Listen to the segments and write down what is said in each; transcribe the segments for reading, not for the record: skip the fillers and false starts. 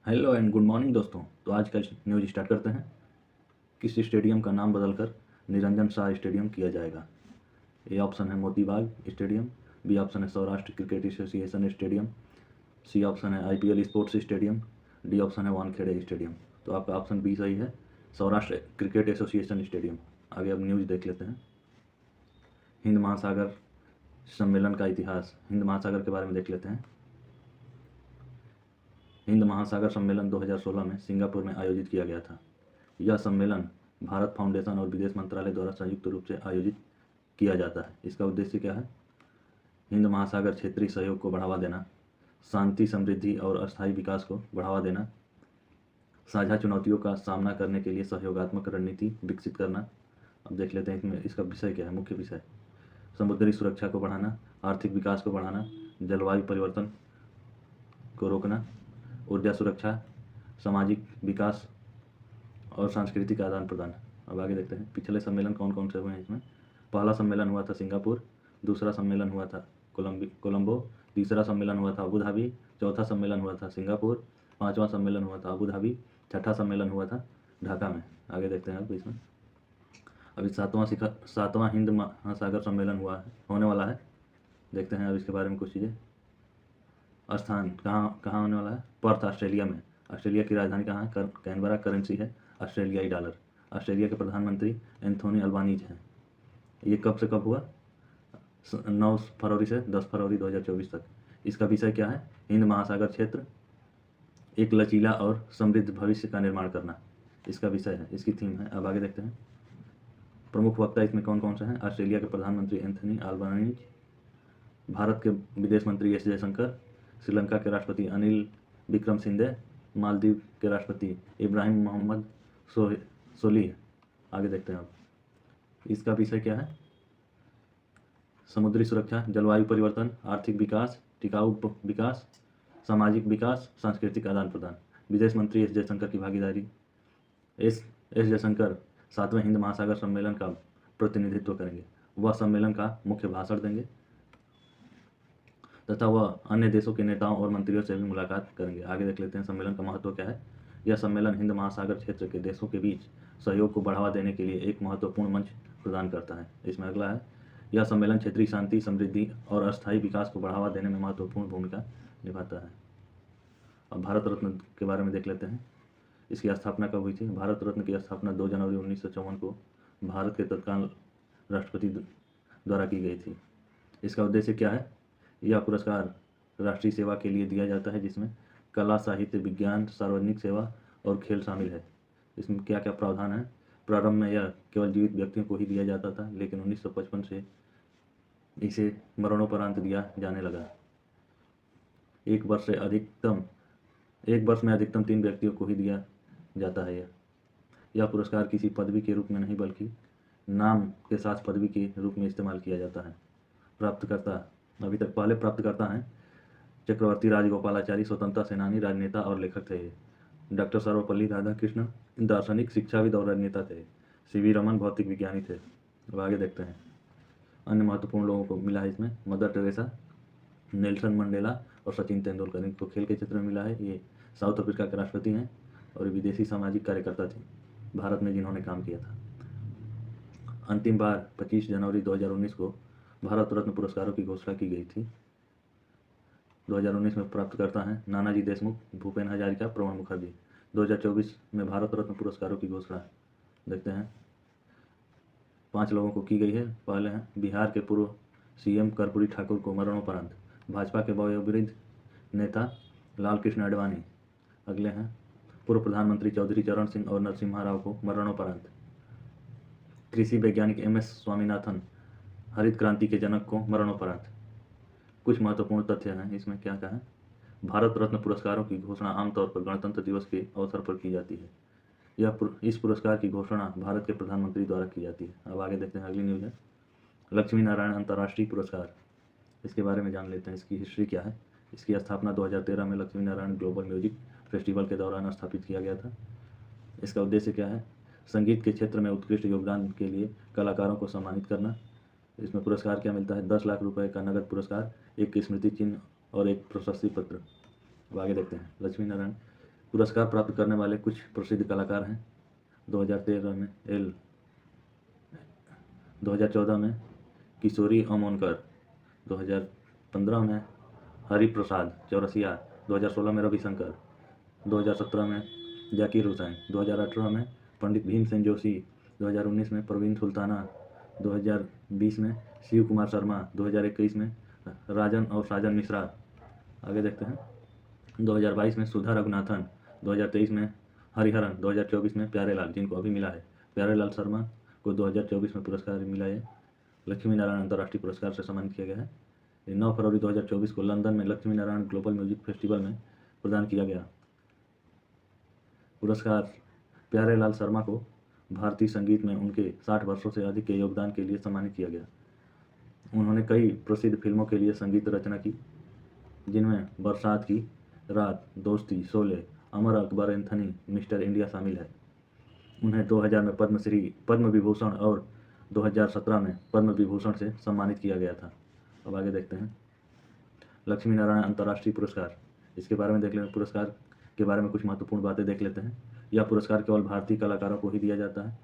Hello and good morning दोस्तों। तो आज का न्यूज स्टार्ट करते हैं। किस स्टेडियम का नाम बदलकर निरंजन शाह स्टेडियम किया जाएगा? ए ऑप्शन है Moti Bagh stadium, B option है Saurashtra cricket association stadium, C option है IPL sports stadium, D option है वानखेड़े स्टेडियम। तो आपका ऑप्शन बी सही है, सौराष्ट्र क्रिकेट एसोसिएशन स्टेडियम। आगे अब न्यूज देख लेते हैं। हिंद महासागर सम्मेलन का इतिहास, हिंद महासागर के बारे में देख लेते हैं। हिंद महासागर सम्मेलन 2016 में सिंगापुर में आयोजित किया गया था। यह सम्मेलन भारत फाउंडेशन और विदेश मंत्रालय द्वारा संयुक्त रूप से आयोजित किया जाता है। इसका उद्देश्य क्या है? हिंद महासागर क्षेत्रीय सहयोग को बढ़ावा देना, शांति, समृद्धि और अस्थायी विकास को बढ़ावा देना, साझा चुनौतियों का सामना करने के लिए सहयोगात्मक रणनीति विकसित करना। अब देख लेते हैं इसमें इसका विषय क्या है, मुख्य विषय। समुद्री सुरक्षा को बढ़ाना, आर्थिक विकास को बढ़ाना, जलवायु परिवर्तन को रोकना, ऊर्जा सुरक्षा, सामाजिक विकास और सांस्कृतिक आदान प्रदान। अब आगे देखते हैं पिछले सम्मेलन कौन कौन से हुए हैं इसमें। पहला सम्मेलन हुआ था सिंगापुर, दूसरा सम्मेलन हुआ था कोलंबो, तीसरा सम्मेलन हुआ था अबू धाबी, चौथा सम्मेलन हुआ था सिंगापुर, पांचवा सम्मेलन हुआ था अबू धाबी, छठा सम्मेलन हुआ था ढाका में। आगे देखते हैं अब इसमें। अभी सातवां हिंद महासागर सम्मेलन होने वाला है। देखते हैं अब इसके बारे में कुछ चीज़ें। स्थान कहाँ कहाँ होने वाला है? पर्थ, ऑस्ट्रेलिया में। ऑस्ट्रेलिया की राजधानी कहाँ है? कैनबरा। करेंसी है ऑस्ट्रेलियाई डॉलर। ऑस्ट्रेलिया के प्रधानमंत्री एंथोनी अल्बानीज हैं। ये कब से कब हुआ? 9 फरवरी से 10 फरवरी 2024 तक। इसका विषय क्या है? हिंद महासागर क्षेत्र एक लचीला और समृद्ध भविष्य का निर्माण करना, इसका विषय है, इसकी थीम है। अब आगे देखते हैं प्रमुख वक्ता इसमें कौन कौन से हैं। ऑस्ट्रेलिया के प्रधानमंत्री एंथोनी अल्बानीज, भारत के विदेश मंत्री एस जयशंकर, श्रीलंका के राष्ट्रपति अनिल विक्रम सिंघे, मालदीव के राष्ट्रपति इब्राहिम मोहम्मद सोलिह। आगे देखते हैं अब इसका विषय क्या है? समुद्री सुरक्षा, जलवायु परिवर्तन, आर्थिक विकास, टिकाऊ विकास, सामाजिक विकास, सांस्कृतिक आदान प्रदान। विदेश मंत्री एस जयशंकर की भागीदारी। एस जयशंकर 7वें हिंद महासागर सम्मेलन का प्रतिनिधित्व करेंगे। वह सम्मेलन का मुख्य भाषण देंगे तथा वह अन्य देशों के नेताओं और मंत्रियों से भी मुलाकात करेंगे। आगे देख लेते हैं सम्मेलन का महत्व क्या है। यह सम्मेलन हिंद महासागर क्षेत्र के देशों के बीच सहयोग को बढ़ावा देने के लिए एक महत्वपूर्ण मंच प्रदान करता है। इसमें अगला है, यह सम्मेलन क्षेत्रीय शांति, समृद्धि और अस्थायी विकास को बढ़ावा देने में महत्वपूर्ण भूमिका निभाता है। अब भारत रत्न के बारे में देख लेते हैं। इसकी स्थापना कब हुई थी? भारत रत्न की स्थापना 2 जनवरी 1954 को भारत के तत्काल राष्ट्रपति द्वारा की गई थी। इसका उद्देश्य क्या है? यह पुरस्कार राष्ट्रीय सेवा के लिए दिया जाता है, जिसमें कला, साहित्य, विज्ञान, सार्वजनिक सेवा और खेल शामिल है। इसमें क्या क्या प्रावधान है? प्रारंभ में यह केवल जीवित व्यक्तियों को ही दिया जाता था, लेकिन 1955 से इसे मरणोपरांत दिया जाने लगा। एक वर्ष में अधिकतम 3 व्यक्तियों को ही दिया जाता है। यह पुरस्कार किसी पदवी के रूप में नहीं बल्कि नाम के साथ पदवी के रूप में इस्तेमाल किया जाता है। प्राप्तकर्ता अभी तक पहले प्राप्तकर्ता हैं चक्रवर्ती राजगोपालाचारी, स्वतंत्रता सेनानी, राजनेता और लेखक थे। डॉक्टर सर्वपल्ली राधाकृष्णन, दार्शनिक, शिक्षाविद और राजनेता थे। सीवी रमन, भौतिक विज्ञानी थे। अब आगे देखते हैं अन्य महत्वपूर्ण लोगों को मिला है इसमें। मदर टेरेसा, नेल्सन मंडेला और सचिन तेंदुलकर। इनको खेल के क्षेत्र में मिला है। ये साउथ अफ्रीका के राष्ट्रपति हैं और विदेशी सामाजिक कार्यकर्ता थे भारत में जिन्होंने काम किया था। अंतिम बार 25 जनवरी 2019 को भारत रत्न पुरस्कारों की घोषणा की गई थी। 2019 में प्राप्तकर्ता हैं नानाजी देशमुख, भूपेन हजारिका, प्रणब मुखर्जी। 2024 में भारत रत्न पुरस्कारों की घोषणा देखते हैं 5 लोगों को की गई है। पहले हैं बिहार के पूर्व सीएम कर्पूरी ठाकुर को मरणोपरांत, भाजपा के वयोवृद्ध नेता लाल कृष्ण आडवाणी। अगले हैं पूर्व प्रधानमंत्री चौधरी चरण सिंह और नरसिम्हा राव को मरणोपरांत, कृषि वैज्ञानिक MS स्वामीनाथन, हरित क्रांति के जनक को मरणोपरांत। कुछ महत्वपूर्ण तथ्य हैं इसमें। क्या कहा है? भारत रत्न पुरस्कारों की घोषणा आमतौर पर गणतंत्र दिवस के अवसर पर की जाती है। इस पुरस्कार की घोषणा भारत के प्रधानमंत्री द्वारा की जाती है। अब आगे देखते हैं अगली न्यूज़ है लक्ष्मी नारायण अंतर्राष्ट्रीय पुरस्कार। इसके बारे में जान लेते हैं, इसकी हिस्ट्री क्या है। इसकी स्थापना 2013 में Lakshmi Narayan global music festival के दौरान स्थापित किया गया था। इसका उद्देश्य क्या है? संगीत के क्षेत्र में उत्कृष्ट योगदान के लिए कलाकारों को सम्मानित करना। इसमें पुरस्कार क्या मिलता है? 10 लाख रुपए का नगद पुरस्कार, एक स्मृति चिन्ह और एक प्रशस्ति पत्र। अब आगे देखते हैं लक्ष्मी नारायण पुरस्कार प्राप्त करने वाले कुछ प्रसिद्ध कलाकार हैं। 2013 में 2014 में किशोरी अमोनकर, 2015 में हरिप्रसाद चौरसिया, 2016 में रविशंकर, 2017 में जाकिर हुसैन, 2018 में पंडित भीमसेन जोशी, 2019 में प्रवीण सुल्ताना, 2020 में शिव कुमार शर्मा, 2021 में राजन और साजन मिश्रा। आगे देखते हैं। 2022 में सुधा रघुनाथन, 2023 में हरिहरन, 2024 में प्यारेलाल, जिनको अभी मिला है। प्यारेलाल शर्मा को 2024 में पुरस्कार मिला है, लक्ष्मी नारायण अंतर्राष्ट्रीय पुरस्कार से सम्मानित किया गया है। 9 फरवरी 2024 को लंदन में Lakshmi Narayan global music festival में प्रदान किया गया। पुरस्कार प्यारेलाल शर्मा को भारतीय संगीत में उनके 60 वर्षों से अधिक के योगदान के लिए सम्मानित किया गया। उन्होंने कई प्रसिद्ध फिल्मों के लिए संगीत रचना की, जिनमें बरसात की रात, दोस्ती, Sholay, Amar Akbar Anthony, mister India शामिल है। उन्हें 2000 में पद्मश्री, पद्म विभूषण और 2017 में पद्म विभूषण से सम्मानित किया गया था। अब आगे देखते हैं। लक्ष्मी नारायण अंतर्राष्ट्रीय पुरस्कार, इसके बारे में देख लेते हैं। पुरस्कार के बारे में कुछ महत्वपूर्ण बातें देख लेते हैं। यह पुरस्कार केवल भारतीय कलाकारों को ही दिया जाता है।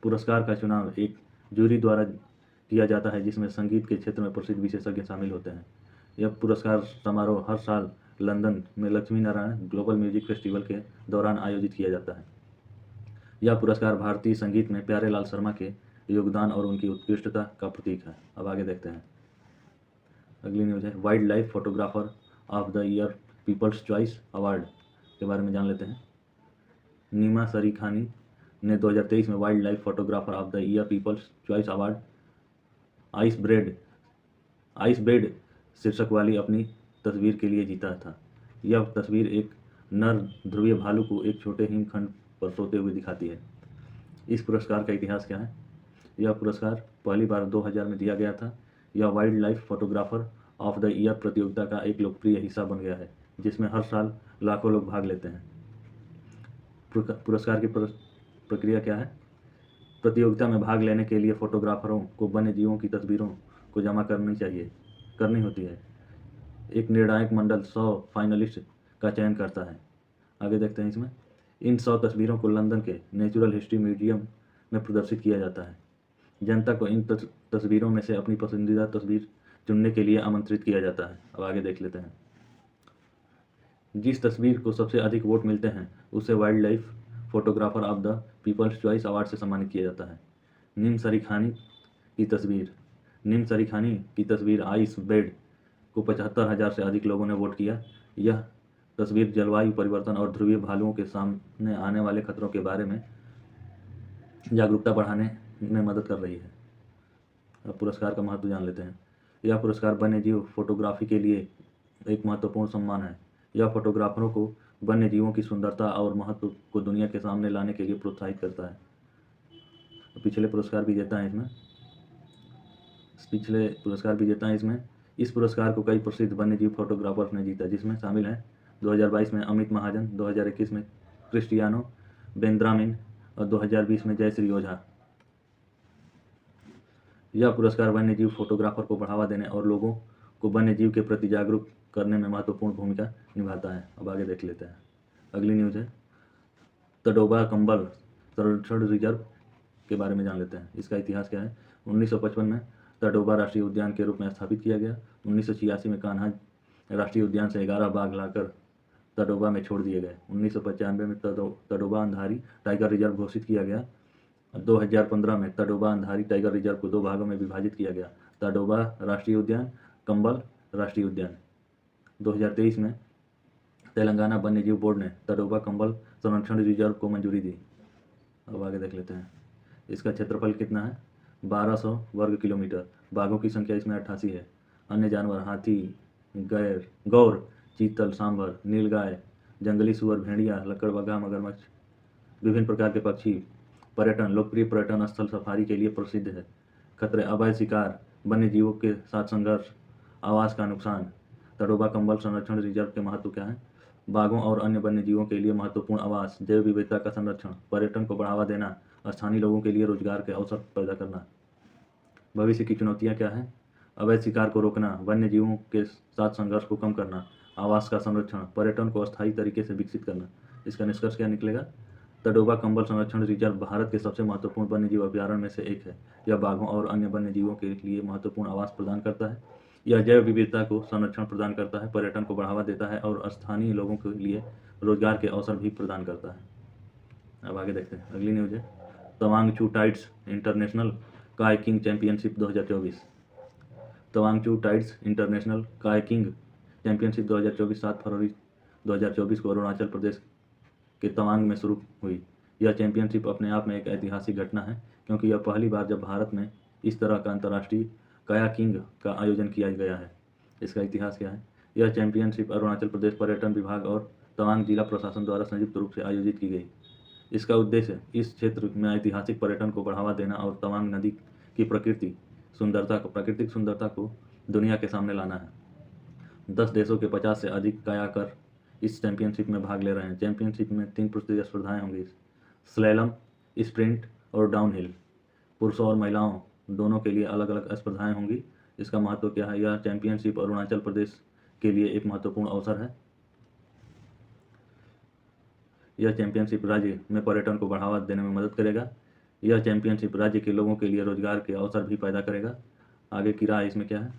पुरस्कार का चुनाव एक जूरी द्वारा किया जाता है, जिसमें संगीत के क्षेत्र में प्रसिद्ध विशेषज्ञ शामिल होते हैं। यह पुरस्कार समारोह हर साल लंदन में Lakshmi Narayan global music festival के दौरान आयोजित किया जाता है। यह पुरस्कार भारतीय संगीत में प्यारेलाल शर्मा के योगदान और उनकी उत्कृष्टता का प्रतीक है। अब आगे देखते हैं। अगली न्यूज़ है wild life photographer of the year people's choice award के बारे में जान लेते हैं। नीमा सरीखानी ने 2023 में wild life photographer of the year people's choice award ice bed शीर्षक वाली अपनी तस्वीर के लिए जीता था। यह तस्वीर एक नर ध्रुवीय भालू को एक छोटे हिमखंड पर सोते हुए दिखाती है। इस पुरस्कार का इतिहास क्या है? यह पुरस्कार पहली बार 2000 में दिया गया था। यह wild life photographer of the year प्रतियोगिता का एक लोकप्रिय हिस्सा बन गया है, जिसमें हर साल लाखों लोग भाग लेते हैं। पुरस्कार की प्रक्रिया क्या है? प्रतियोगिता में भाग लेने के लिए फोटोग्राफरों को वन्य जीवों की तस्वीरों को जमा करनी होती है। एक निर्णायक मंडल 100 फाइनलिस्ट का चयन करता है। आगे देखते हैं इसमें। इन 100 तस्वीरों को लंदन के नेचुरल हिस्ट्री म्यूजियम में प्रदर्शित किया जाता है। जनता को इन तस्वीरों में से अपनी पसंदीदा तस्वीर चुनने के लिए आमंत्रित किया जाता है। अब आगे देख लेते हैं। जिस तस्वीर को सबसे अधिक वोट मिलते हैं उसे wild life photographer of the people's choice award से सम्मानित किया जाता है। नीम सरीखानी की तस्वीर आइस बेड को 75,000 से अधिक लोगों ने वोट किया। यह तस्वीर जलवायु परिवर्तन और ध्रुवीय भालुओं के सामने आने वाले खतरों के बारे में जागरूकता बढ़ाने में मदद कर रही है। अब पुरस्कार का महत्व जान लेते हैं। यह पुरस्कार वन्यजीव फोटोग्राफी के लिए एक महत्वपूर्ण सम्मान है। यह फोटोग्राफरों को वन्य जीवों की सुंदरता और महत्व को दुनिया के सामने लाने के लिए प्रोत्साहित करता है। पिछले पुरस्कार विजेता हैं इसमें। इस पुरस्कार को कई प्रसिद्ध वन्यजीव फोटोग्राफर्स ने जीता, जिसमें शामिल हैं 2022 में अमित महाजन, 2021 में क्रिस्टियानो बेंद्रामिन और 2020 में जयश्री ओझा। यह पुरस्कार वन्यजीव फोटोग्राफर को बढ़ावा देने और लोगों को वन्यजीव के प्रति जागरूक करने में महत्वपूर्ण भूमिका निभाता है। अब आगे देख लेते हैं। अगली न्यूज़ है तडोबा कंबल संरक्षण रिजर्व के बारे में जान लेते हैं। इसका इतिहास क्या है? 1955 में तडोबा राष्ट्रीय उद्यान के रूप में स्थापित किया गया। 1986 में कान्हा राष्ट्रीय उद्यान से 11 बाघ लाकर तडोबा में छोड़ दिए गए। 1995 में तडोबा अंधारी टाइगर रिजर्व घोषित किया गया। 2015 में तडोबा अंधारी टाइगर रिजर्व को 2 भागों में विभाजित किया गया, तडोबा राष्ट्रीय उद्यान, कंबल राष्ट्रीय उद्यान। 2023 में तेलंगाना वन्यजीव बोर्ड ने तडोबा कंबल संरक्षण रिजर्व को मंजूरी दी। अब आगे देख लेते हैं। इसका क्षेत्रफल कितना है? 1200 वर्ग किलोमीटर। बाघों की संख्या इसमें 88 है। अन्य जानवर हाथी, गौर, चीतल, सांभर, नीलगाय, जंगली सुअर, भेड़िया, लकड़बग्घा, मगरमच्छ, विभिन्न प्रकार के पक्षी। पर्यटन, लोकप्रिय पर्यटन स्थल सफारी के लिए प्रसिद्ध है। खतरे, अवैध शिकार, वन्य जीवों के साथ संघर्ष, आवास का नुकसान। तडोबा कंबल संरक्षण रिजर्व के महत्व क्या है? बाघों और अन्य वन्य जीवों के लिए महत्वपूर्ण आवास, जैव विविधता का संरक्षण, पर्यटन को बढ़ावा देना, स्थानीय लोगों के लिए रोजगार के अवसर पैदा करना। भविष्य की चुनौतियाँ क्या हैं? अवैध शिकार को रोकना, वन्य जीवों के साथ संघर्ष को कम करना, आवास का संरक्षण, पर्यटन को अस्थायी तरीके से विकसित करना। इसका निष्कर्ष क्या निकलेगा? तडोबा कंबल संरक्षण रिजर्व भारत के सबसे महत्वपूर्ण वन्यजीव अभयारण्य में से एक है। यह बाघों और अन्य वन्य जीवों के लिए महत्वपूर्ण आवास प्रदान करता है। यह जैव विविधता को संरक्षण प्रदान करता है, पर्यटन को बढ़ावा देता है और स्थानीय लोगों के लिए रोजगार के अवसर भी प्रदान करता है। अब आगे देखते हैं, अगली न्यूज है तवांग चू tides international kayaking championship 2024। Tawang चू टाइड्स इंटरनेशनल कायाकिंग चैंपियनशिप 2024 7 फरवरी 2024 को अरुणाचल प्रदेश के तवांग में शुरू हुई। यह चैंपियनशिप अपने आप में एक ऐतिहासिक घटना है, क्योंकि यह पहली बार जब भारत में इस तरह का अंतर्राष्ट्रीय कायाकिंग का आयोजन किया गया है। इसका इतिहास क्या है? यह चैंपियनशिप अरुणाचल प्रदेश पर्यटन विभाग और तवांग जिला प्रशासन द्वारा संयुक्त रूप से आयोजित की गई। इसका उद्देश्य इस क्षेत्र में ऐतिहासिक पर्यटन को बढ़ावा देना और तवांग नदी की प्राकृतिक सुंदरता को दुनिया के सामने लाना है। 10 देशों के 50 से अधिक कायाकर इस चैंपियनशिप में भाग ले रहे हैं। चैंपियनशिप में 3 प्रतिस्पर्धाएं होंगी, स्लैलम, स्प्रिंट और डाउनहिल। पुरुषों और महिलाओं दोनों के लिए अलग अलग स्पर्धाएं होंगी। इसका महत्व क्या है? यह चैंपियनशिप अरुणाचल प्रदेश के लिए एक महत्वपूर्ण अवसर है। यह चैंपियनशिप राज्य में पर्यटन को बढ़ावा देने में मदद करेगा। यह चैंपियनशिप राज्य के लोगों के लिए रोजगार के अवसर भी पैदा करेगा। आगे की राय इसमें क्या है?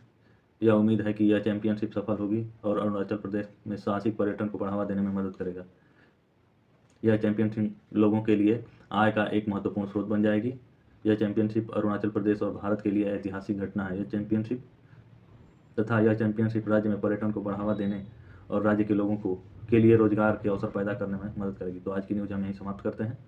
यह उम्मीद है कि यह चैंपियनशिप सफल होगी और अरुणाचल प्रदेश में साहसिक पर्यटन को बढ़ावा देने में मदद करेगा। यह चैंपियनशिप लोगों के लिए आय का एक महत्वपूर्ण स्रोत बन जाएगी। यह चैंपियनशिप अरुणाचल प्रदेश और भारत के लिए ऐतिहासिक घटना है। यह चैंपियनशिप राज्य में पर्यटन को बढ़ावा देने और राज्य के लोगों के लिए रोजगार के अवसर पैदा करने में मदद करेगी। तो आज की न्यूज़ हम यहीं समाप्त करते हैं।